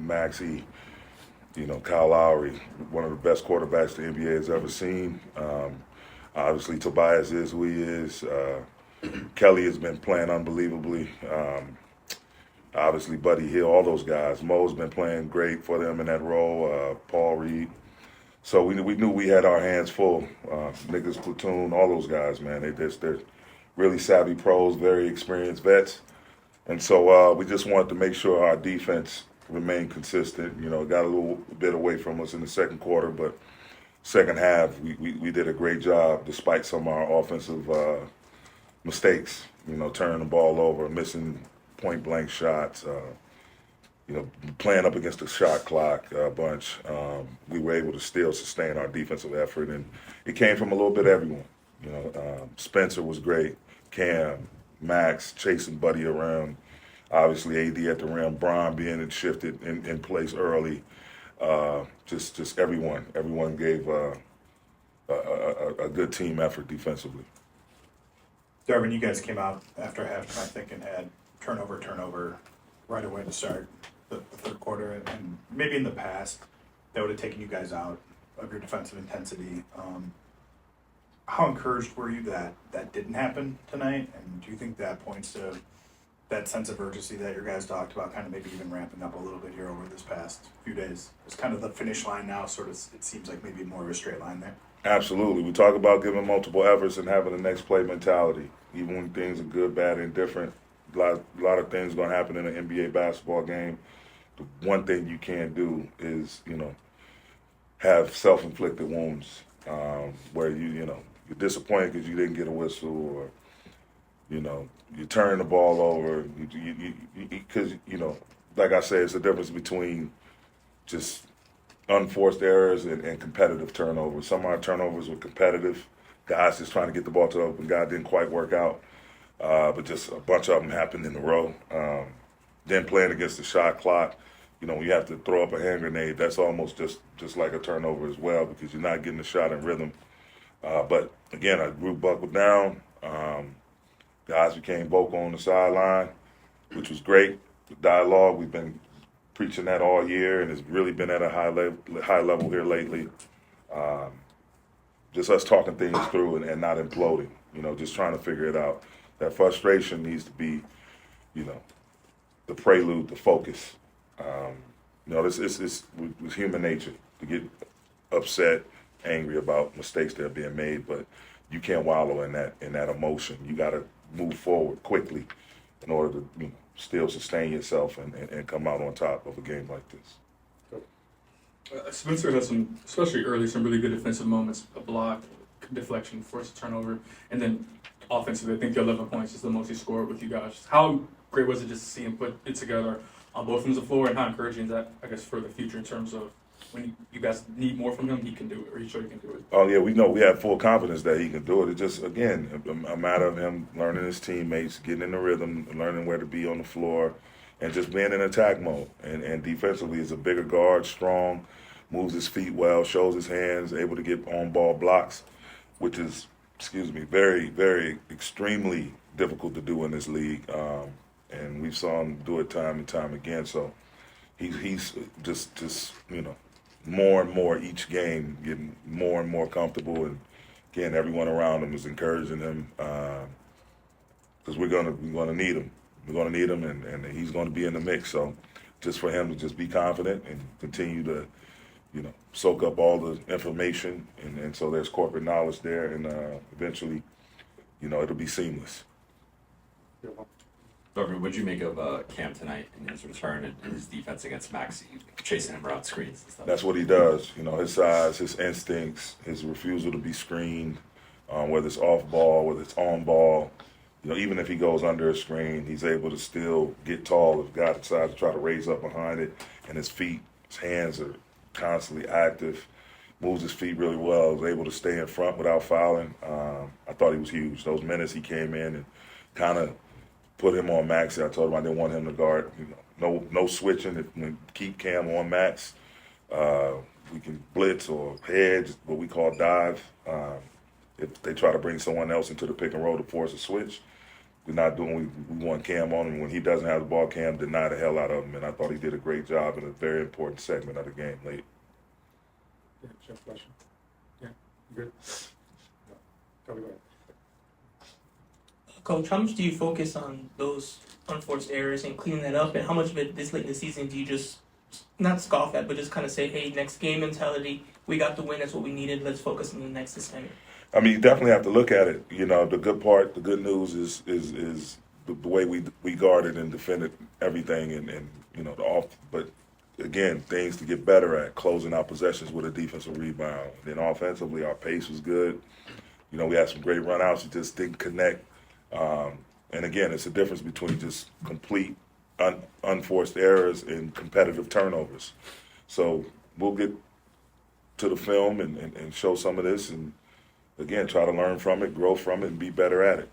Maxey, Kyle Lowry, one of the best quarterbacks the NBA has ever seen. Obviously, Tobias is who he is. Kelly has been playing unbelievably. Obviously, Buddy Hield, all those guys. Mo's been playing great for them in that role. Paul Reed. So we knew we had our hands full. Nicholas Platoon, all those guys, man. They're really savvy pros, very experienced vets. And so we just wanted to make sure our defense remained consistent. It got a little bit away from us in the second quarter, but second half we did a great job despite some of our offensive mistakes. Turning the ball over, missing point-blank shots, playing up against the shot clock a bunch. We were able to still sustain our defensive effort, and it came from a little bit of everyone. Spencer was great, Cam, Max, chasing Buddy around, obviously AD at the rim, Bron being shifted in place early. Just everyone gave a good team effort defensively. Darvin, you guys came out after halftime, I think, and had turnover right away to start the third quarter, and maybe in the past that would have taken you guys out of your defensive intensity. How encouraged were you that didn't happen tonight, and do you think that points to that sense of urgency that your guys talked about, kind of maybe even ramping up a little bit here over this past few days? It's kind of the finish line now, sort of, it seems like maybe more of a straight line there. Absolutely. We talk about giving multiple efforts and having the next play mentality, even when things are good, bad, and different. A lot of things going to happen in an NBA basketball game. The one thing you can't do is, have self-inflicted wounds where you're disappointed because you didn't get a whistle, or you turn the ball over because like I said, it's the difference between just unforced errors and competitive turnovers. Some of our turnovers were competitive. Guys just trying to get the ball to the open guy, didn't quite work out. But just a bunch of them happened in a row. Then playing against the shot clock, you have to throw up a hand grenade. That's almost just like a turnover as well, because you're not getting the shot in rhythm. But again, our group buckled down. Guys became vocal on the sideline, which was great. The dialogue, we've been preaching that all year, and it's really been at a high level here lately. Just us talking things through and not imploding, just trying to figure it out. That frustration needs to be, the prelude to focus. It's human nature to get upset, angry about mistakes that are being made, but you can't wallow in that emotion. You got to move forward quickly in order to still sustain yourself and come out on top of a game like this. Spencer has some, especially early, some really good defensive moments, a block, deflection, forced a turnover, and then offensively, I think the 11 points is the most he scored with you guys. How great was it just to see him put it together on both ends of the floor, and how encouraging is that, I guess, for the future in terms of when you guys need more from him, he can do it, or he's sure he can do it? Oh, yeah, we know we have full confidence that he can do it. It's just, again, a matter of him learning his teammates, getting in the rhythm, learning where to be on the floor, and just being in attack mode. And defensively, he's a bigger guard, strong, moves his feet well, shows his hands, able to get on-ball blocks, which is, very, very extremely difficult to do in this league. And we've saw him do it time and time again. So he's just more and more each game, getting more and more comfortable. And again, everyone around him is encouraging him because we're gonna need him. We're gonna need him, and he's gonna be in the mix. So just for him to just be confident and continue to soak up all the information, and so there's corporate knowledge there, and eventually, it'll be seamless. Darvin, what'd you make of Cam tonight in his return and his defense against Maxey, chasing him around screens and stuff? That's what he does. His size, his instincts, his refusal to be screened, whether it's off ball, whether it's on ball. Even if he goes under a screen, he's able to still get tall if the guy decides to try to raise up behind it, and his feet, his hands are constantly active, moves his feet really well, was able to stay in front without fouling. I thought he was huge. Those minutes he came in and kind of put him on Max. I told him I didn't want him to guard. No switching. Keep Cam on Max. We can blitz or hedge, what we call dive. If they try to bring someone else into the pick and roll to force a switch, we're not doing. We want Cam on him when he doesn't have the ball. Cam deny the hell out of him, and I thought he did a great job in a very important segment of the game late. Yeah, Jeff, question. Yeah, you good? Go ahead. Coach, how much do you focus on those unforced errors and cleaning that up, and how much of it this late in the season do you just not scoff at, but just kind of say, hey, next game mentality, we got the win, that's what we needed, let's focus on the next assignment? I mean, you definitely have to look at it. You know, the good part, the good news is the way we guarded and defended everything, and you know the off. But again, things to get better at, closing out possessions with a defensive rebound. Then offensively, our pace was good. You know, we had some great runouts. We just didn't connect. And again, it's a difference between just complete unforced errors and competitive turnovers. So we'll get to the film and show some of this, and again, try to learn from it, grow from it, and be better at it.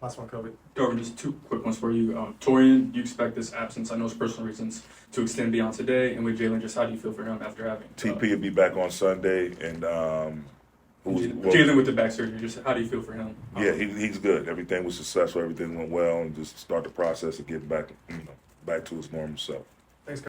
Last one, Kobe. Darvin, just two quick ones for you. Torian, do you expect this absence, I know it's personal reasons, to extend beyond today? And with Jalen, just how do you feel for him after having TP will be back on Sunday, and Jalen with the back surgery? Just how do you feel for him? Yeah, he's good. Everything was successful. Everything went well, and just start the process of getting back, back to his normal self.